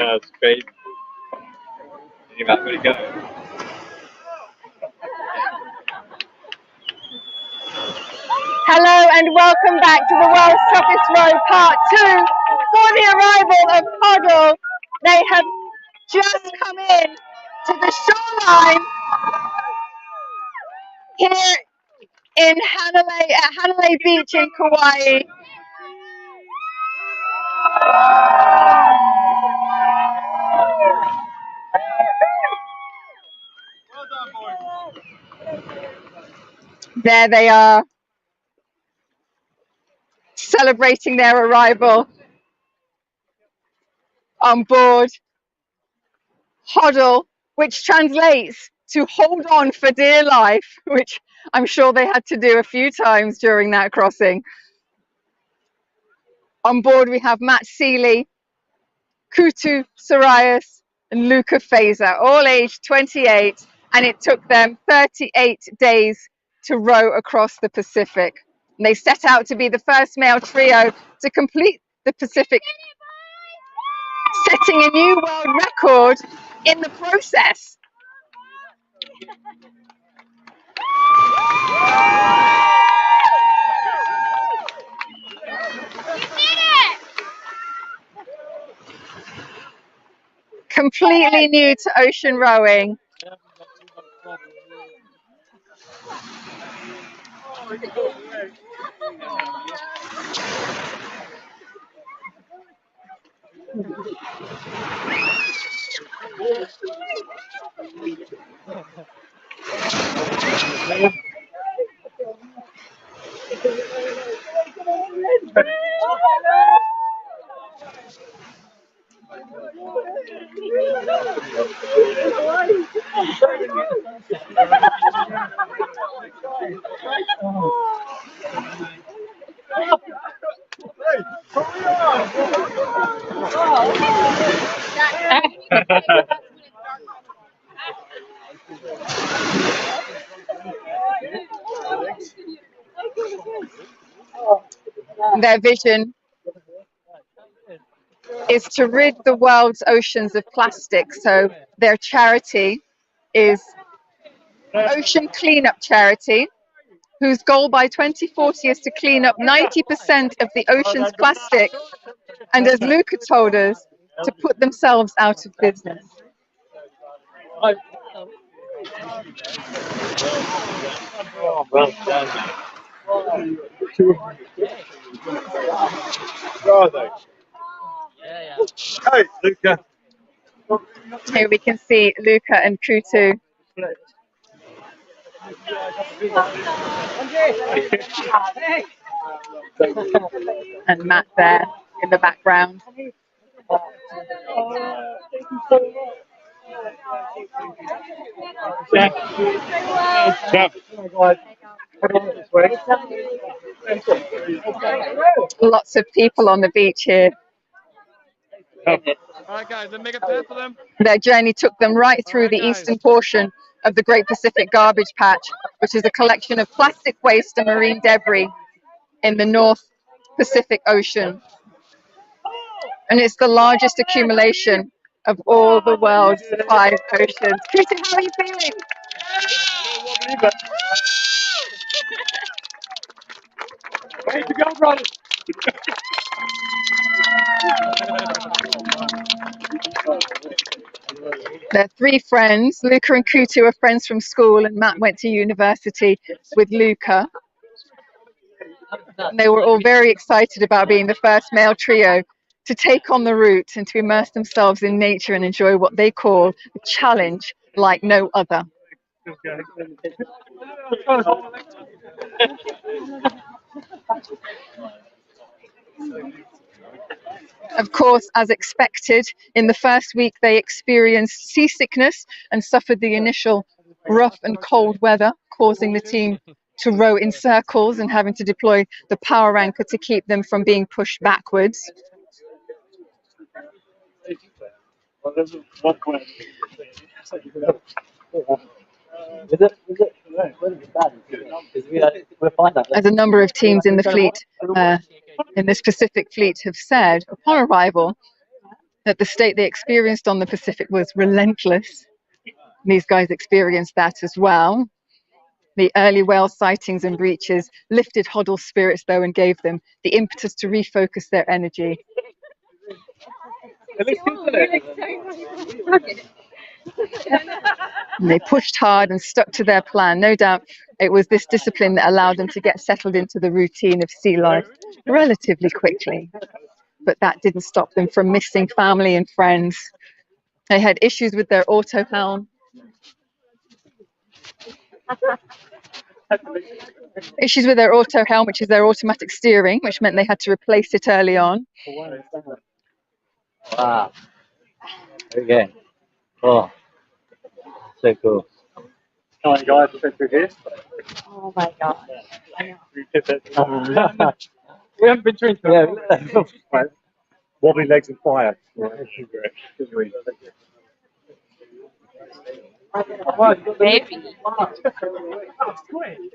That's crazy. You might really go. Hello and welcome back to the World's Toughest Row Part 2 for the arrival of HODL. They have just come in to the shoreline here in Hanalei Beach in Kauai. There they are, celebrating their arrival on board HODL, which translates to hold on for dear life, which I'm sure they had to do a few times during that crossing. On board we have Matt Seeley, Kutu Sarias and Luca Fazer, all aged 28, and it took them 38 days to row across the Pacific. And they set out to be the first male trio to complete the Pacific, setting a new world record in the process. Completely new to ocean rowing. Their vision is to rid the world's oceans of plastic. So their charity is Ocean Cleanup Charity, whose goal by 2040 is to clean up 90% of the ocean's plastic, and as Luca told us, to put themselves out of business. Oh, well done. Hey, Luca. Here we can see Luca and Kutu. And Matt there in the background. Lots of people on the beach here. Alright guys, then make a path for them. Their journey took them right through the eastern portion of the Great Pacific Garbage Patch, which is a collection of plastic waste and marine debris in the North Pacific Ocean. And it's the largest accumulation of all the world's 5 oceans. Kutu, how are you feeling? Way to go, brother. They're 3 friends. Luca and Kutu are friends from school, and Matt went to university with Luca. And they were all very excited about being the first male trio to take on the route and to immerse themselves in nature and enjoy what they call a challenge like no other. Of course, as expected, in the first week they experienced seasickness and suffered the initial rough and cold weather, causing the team to row in circles and having to deploy the power anchor to keep them from being pushed backwards. As a number of teams in the fleet, in this Pacific fleet have said, upon arrival, that the state they experienced on the Pacific was relentless. These guys experienced that as well. The early whale sightings and breaches lifted HODL spirits, though, and gave them the impetus to refocus their energy. And they pushed hard and stuck to their plan. No doubt it was this discipline that allowed them to get settled into the routine of sea life relatively quickly. But that didn't stop them from missing family and friends. They had issues with their auto helm. Issues with their auto helm, which is their automatic steering, which meant they had to replace it early on. Wow. Okay. Oh, so cool. Come on, guys, let's do this. Oh my god. We haven't been drinking. Yeah. Right. Wobbly legs and fire. Maybe.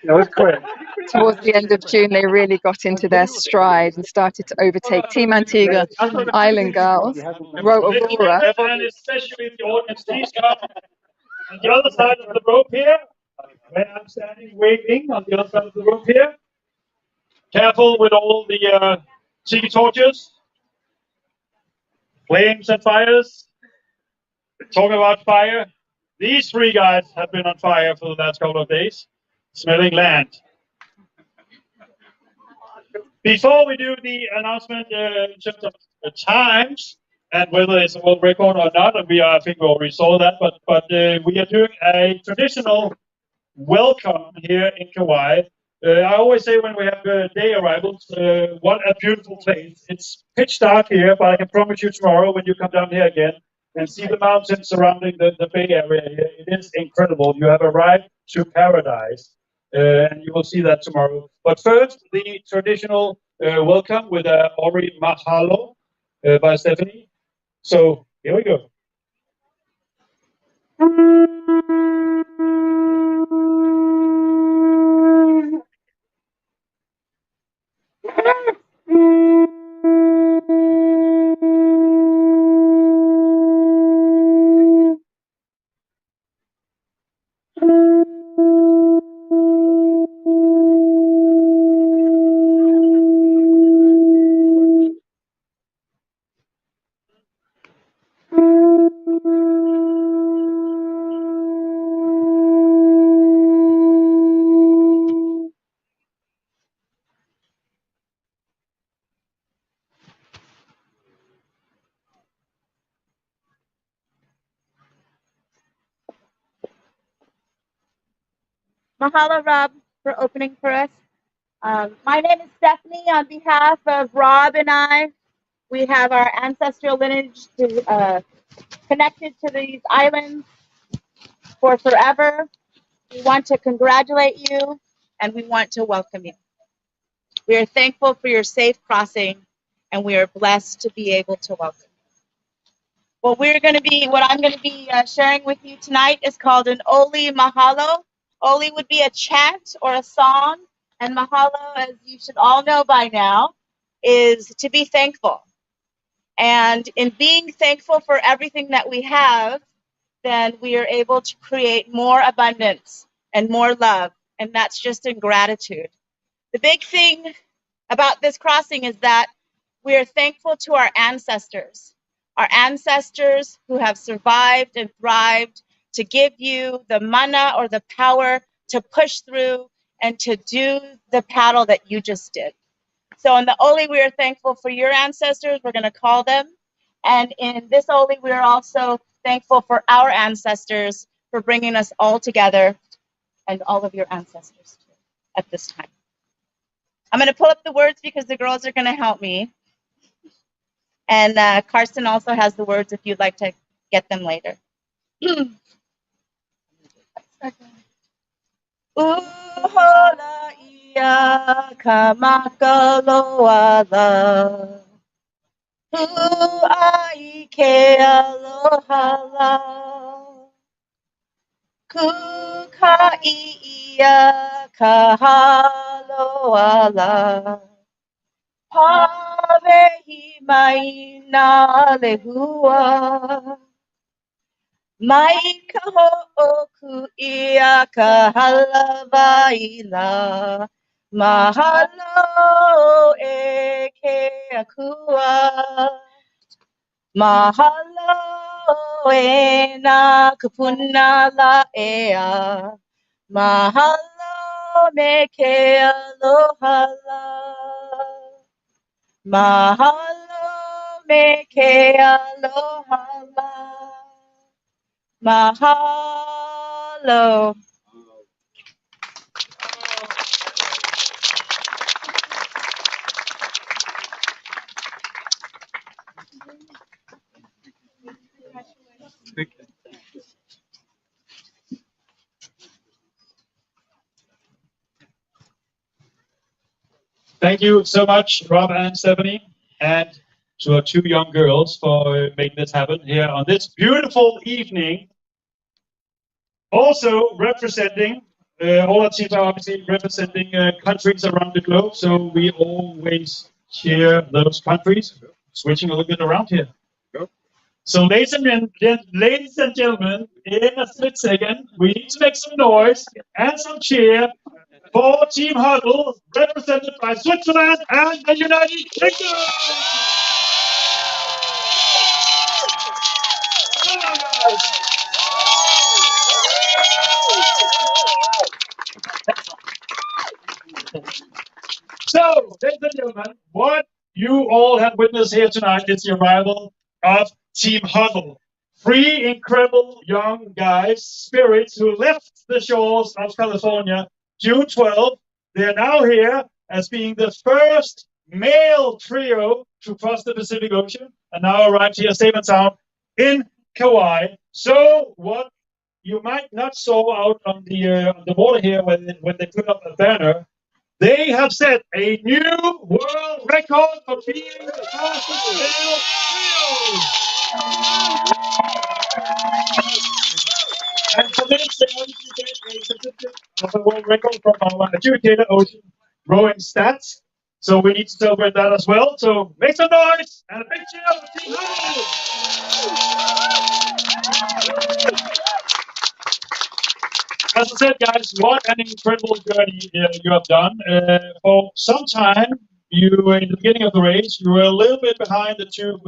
That was quick. Towards the end of June, they really got into their stride and started to overtake Team Antigua, Island Girls, Ro Aurora. And especially the audience, please come on the other side of the rope here, where I'm standing waving on the other side of the rope here. Careful with all the tiki torches, flames and fires. Talk about fire. These three guys have been on fire for the last couple of days, smelling land. Before we do the announcement in terms of the times and whether it's a world record or not, and I think we already saw that, but we are doing a traditional welcome here in Kauai. I always say when we have day arrivals, what a beautiful place. It's pitch dark here, but I can promise you tomorrow when you come down here again and see the mountains surrounding the Bay Area here, it is incredible. You have arrived to paradise. And you will see that tomorrow. But first, the traditional welcome with Ori Mahalo by Stephanie. So here we go. Mahalo, Rob, for opening for us. My name is Stephanie. On behalf of Rob and I, we have our ancestral lineage connected to these islands for forever. We want to congratulate you and we want to welcome you. We are thankful for your safe crossing and we are blessed to be able to welcome you. What I'm going to be sharing with you tonight is called an Oli Mahalo. Oli would be a chant or a song, and Mahalo, as you should all know by now, is to be thankful. And in being thankful for everything that we have, then we are able to create more abundance and more love, and that's just in gratitude. The big thing about this crossing is that we are thankful to our ancestors who have survived and thrived to give you the mana or the power to push through and to do the paddle that you just did. So in the Oli, we are thankful for your ancestors. We're going to call them. And in this Oli, we are also thankful for our ancestors for bringing us all together and all of your ancestors too, at this time. I'm going to pull up the words because the girls are going to help me. And Karsten also has the words if you'd like to get them later. Uhola ia kamakaloala. Huai ke alohala. Kukai ia kahaloala. Pave vehi mai na lehua. Mai ka ho'oku ia ka halavaila. Mahalo e ke akua. Mahalo e na kupuna la ea. Mahalo me ke aloha la. Mahalo me ke aloha la. Mahalo. Thank you so much, Rob and Stephanie, and to our two young girls for making this happen here on this beautiful evening. Also representing, all our teams are obviously representing countries around the globe, so we always cheer those countries. Switching a little bit around here. So, ladies and gentlemen, in a split second, we need to make some noise and some cheer for Team HODL, represented by Switzerland and the United Kingdom. So, ladies and gentlemen, what you all have witnessed here tonight is the arrival of Team HODL. Three incredible young guys, spirits, who left the shores of California June 12th. They're now here as being the first male trio to cross the Pacific Ocean and now arrived here safe and sound in Kauai. So what you might not saw out on the water here when they put up a banner, they have set a new world record for being the fastest male trio. And for this, they obviously get a certificate of the world record from our adjudicator, Ocean Rowing Stats. So we need to celebrate that as well. So make some noise and a big cheer for Team HODL. As I said, guys, what an incredible journey you have done. For some time, in the beginning of the race, you were a little bit behind the two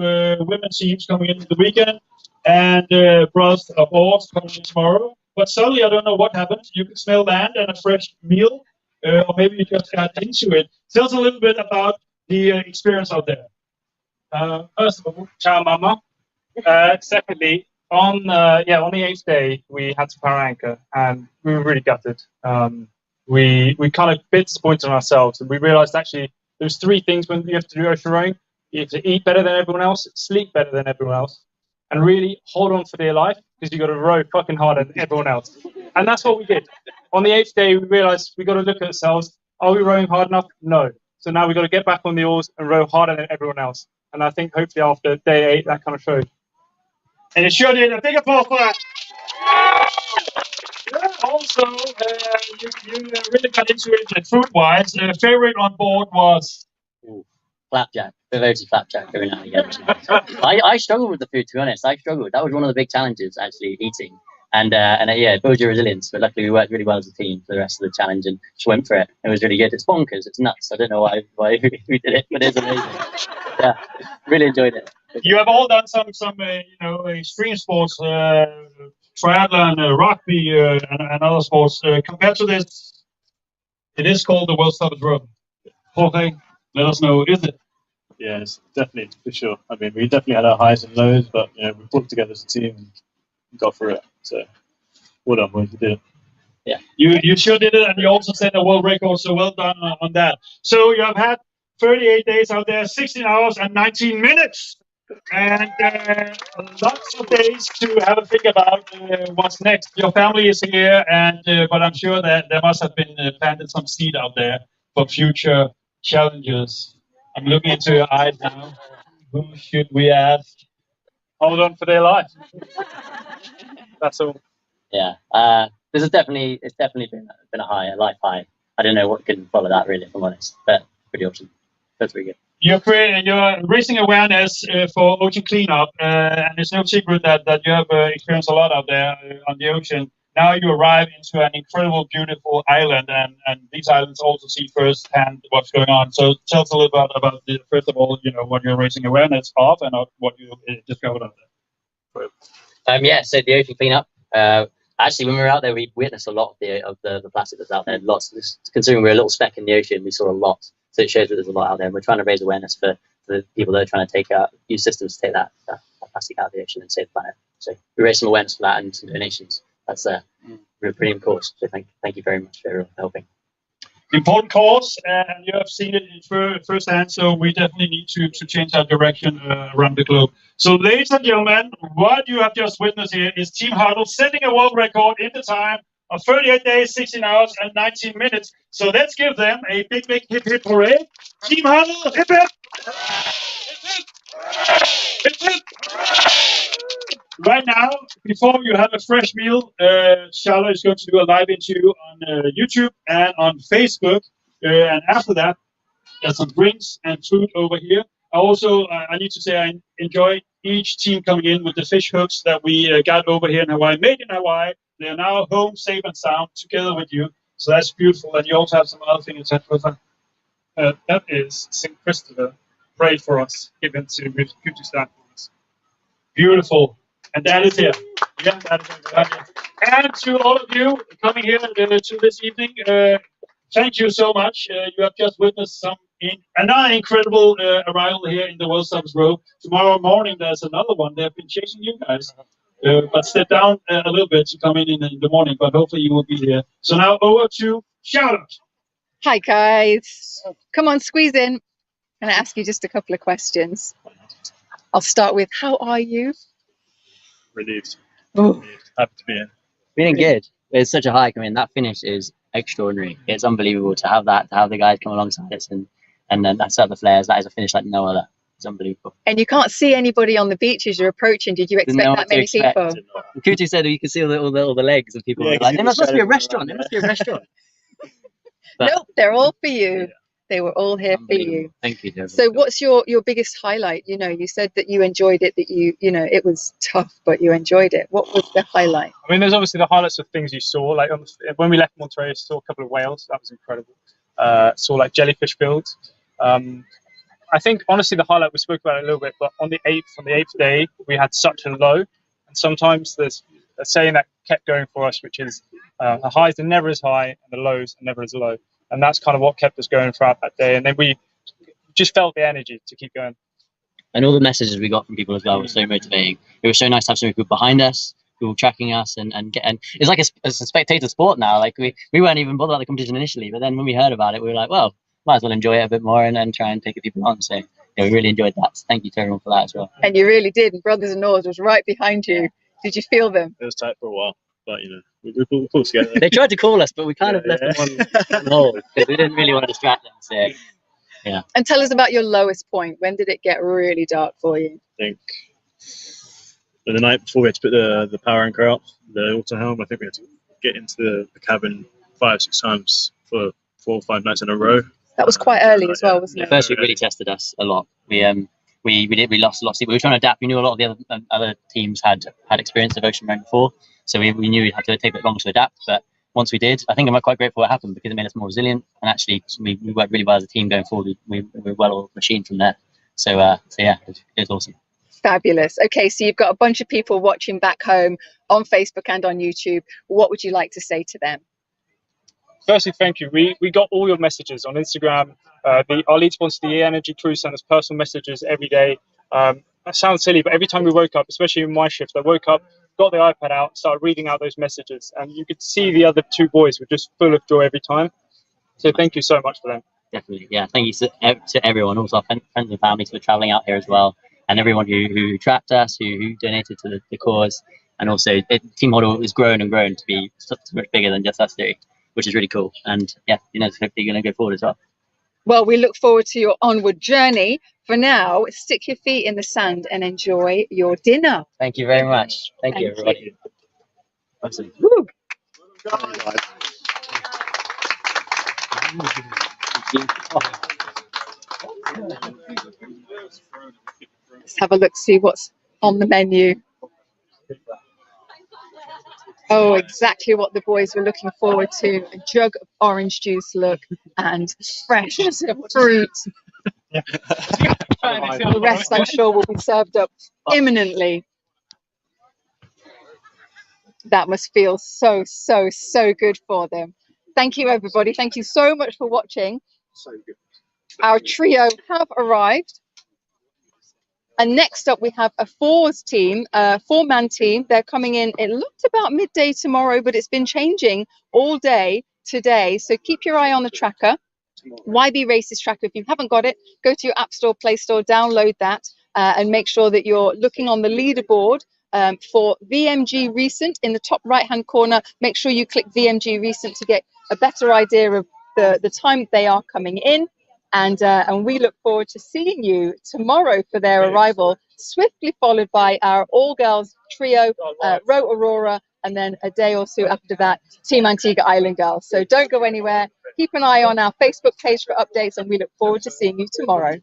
women's teams coming into the weekend, and brought a horse coming in tomorrow. But suddenly, I don't know what happened. You could smell land and a fresh meal, or maybe you just got into it. Tell us a little bit about the experience out there. First of all, ciao mama. Secondly, on the 8th day, we had to power anchor, and we were really gutted. We kind of a bit disappointed in ourselves, and we realised actually there's three things when you have to do ocean rowing. You have to eat better than everyone else, sleep better than everyone else, and really hold on for dear life, because you've got to row fucking harder than everyone else. And that's what we did. On the 8th day, we realised we've got to look at ourselves. Are we rowing hard enough? No. So now we've got to get back on the oars and row harder than everyone else. And I think hopefully after day 8, that kind of showed. And it sure did. A big applause for that. Also, you really got into it food-wise. Favorite on board was? Flapjack. Devoted flapjack every now and again. I struggled with the food, to be honest. I struggled. That was one of the big challenges, actually, eating. And it builds your resilience. But luckily, we worked really well as a team for the rest of the challenge and just went for it. It was really good. It's bonkers. It's nuts. I don't know why we did it, but it's amazing. Yeah, really enjoyed it. You have all done some extreme sports, triathlon, rugby, and other sports. Compared to this, it is called the world's toughest road. Jorge, let us know, is it? Yeah, it's definitely, for sure. I mean, we definitely had our highs and lows, but we pulled together as a team and got through it. So, well done, boys. You did it. Yeah, you sure did it, and you also set a world record. So well done on that. So you have had 38 days out there, 16 hours and 19 minutes, and lots of days to have a think about what's next. Your family is here, and but I'm sure that there must have been planted some seed out there for future challenges. I'm looking into your eyes now. Who should we ask? Hold on for their life. That's all. Yeah, it's definitely been a high, a life high. I don't know what can follow that really, if I'm honest, but pretty awesome. That's pretty good. You're raising awareness for ocean cleanup, and it's no secret that you have experienced a lot out there on the ocean. Now you arrive into an incredible, beautiful island, and these islands also see firsthand what's going on. So tell us a little bit about first of all, what you're raising awareness of, and what you discovered out there. Yeah, so the ocean cleanup. Actually, when we were out there, we witnessed a lot of the plastic that's out there. Lots. Considering we're a little speck in the ocean, we saw a lot. So it shows that there's a lot out there. And we're trying to raise awareness for the people that are trying to use systems to take that plastic out of the ocean and save the planet. So we raised some awareness for that and some donations. That's we're pretty on course. So thank you very much for helping. Important cause, and you have seen it firsthand, so we definitely need to change our direction around the globe. So, ladies and gentlemen, what you have just witnessed here is Team HODL setting a world record in the time of 38 days, 16 hours, and 19 minutes. So let's give them a big hip hip hooray. Team HODL, hip hip! Hip hip! Right now, before you have a fresh meal, Charlotte is going to do a live interview on YouTube and on Facebook. And after that, there's some drinks and food over here. I need to say I enjoy each team coming in with the fish hooks that we got over here in Hawaii, made in Hawaii. They are now home safe and sound together with you. So that's beautiful. And you also have some other things to with That is St. Christopher prayed for us, given to Kutu stand for us. Beautiful. And that is here. Yeah, that is here. And to all of you coming here to this evening, thank you so much. You have just witnessed another incredible arrival here in the World Subs Row. Tomorrow morning, there's another one. They've been chasing you guys. But step down a little bit to come in the morning, but hopefully you will be here. So now over to Charlotte. Hi, guys. Come on, squeeze in. I'm going to ask you just a couple of questions. I'll start with, how are you? Relieved. Oh. Happy to be here. Feeling good. It's such a hike. I mean, that finish is extraordinary. It's unbelievable to have the guys come alongside us and then that's at the flares. That is a finish like no other. It's unbelievable. And you can't see anybody on the beach as you're approaching. Did you expect that many people? Kutu said you can see all the legs of people. Like, there must be a restaurant. There must be a restaurant. Nope, they're all for you. Yeah. They were all here for you. Thank you, Deborah. So what's your biggest highlight? You said that you enjoyed it, that it was tough, but you enjoyed it. What was the highlight? I mean, there's obviously the highlights of things you saw. Like when we left Monterey, saw a couple of whales. That was incredible. Saw like jellyfish builds. I think honestly the highlight, we spoke about it a little bit, but on the eighth day we had such a low, and sometimes there's a saying that kept going for us, which is the highs are never as high and the lows are never as low, and that's kind of what kept us going throughout that day. And then we just felt the energy to keep going. And all the messages we got from people as well were so motivating. It was so nice to have some people behind us, people tracking us, and it's like a spectator sport now. Like we weren't even bothered about the competition initially, but then when we heard about it, we were like, well, might as well enjoy it a bit more and try and take the people on. So yeah, we really enjoyed that. So thank you to everyone for that as well. And you really did. And Brothers and Oars was right behind you. Did you feel them? It was tight for a while, but we pulled together. They tried to call us, but we kind of left them on hold because we didn't really want to distract them. So yeah. And tell us about your lowest point. When did it get really dark for you? I think the night before we had to put the power anchor out, the auto helm. I think we had to get into the cabin 5-6 times for 4 or 5 nights in a row. That was quite early as well, wasn't it? First week really tested us a lot. We lost a lot of sleep. We were trying to adapt. We knew a lot of the other teams had experience of ocean running before, so we knew we'd have to take a bit longer to adapt. But once we did, I think I'm quite grateful what happened because it made us more resilient. And actually, we worked really well as a team going forward. We were well machined from there. So yeah, it was awesome. Fabulous. Okay, so you've got a bunch of people watching back home on Facebook and on YouTube. What would you like to say to them? Firstly, thank you. We got all your messages on Instagram. Our lead sponsor, the Energy Crew, sent us personal messages every day. That sounds silly, but every time we woke up, especially in my shift, I woke up, got the iPad out, started reading out those messages, and you could see the other 2 boys were just full of joy every time. So thank you so much for them. Definitely, yeah. Thank you to everyone, also our friends and family who are traveling out here as well, and everyone who tracked us, who donated to the cause, and also Team HODL has grown and grown to be so much bigger than just us 3. Which is really cool. And yeah, hopefully you're going to go forward as well. Well, we look forward to your onward journey. For now, stick your feet in the sand and enjoy your dinner. Thank you very much. Thank you, everybody. Awesome. Woo. Thank you. Let's have a look, see what's on the menu. Oh, exactly what the boys were looking forward to. A jug of orange juice, look, and fresh fruit. The rest, I'm sure, will be served up imminently. That must feel so, so, so good for them. Thank you, everybody. Thank you so much for watching. Our trio have arrived. And next up, we have a four-man team. They're coming in. It looked about midday tomorrow, but it's been changing all day today. So keep your eye on the tracker. YB Races tracker. If you haven't got it, go to your App Store, Play Store, download that, and make sure that you're looking on the leaderboard for VMG Recent in the top right-hand corner. Make sure you click VMG Recent to get a better idea of the time they are coming in. And we look forward to seeing you tomorrow for their arrival, swiftly followed by our all-girls trio, Ro Aurora, and then a day or so after that, Team Antigua Island Girls. So don't go anywhere. Keep an eye on our Facebook page for updates, and we look forward to seeing you tomorrow.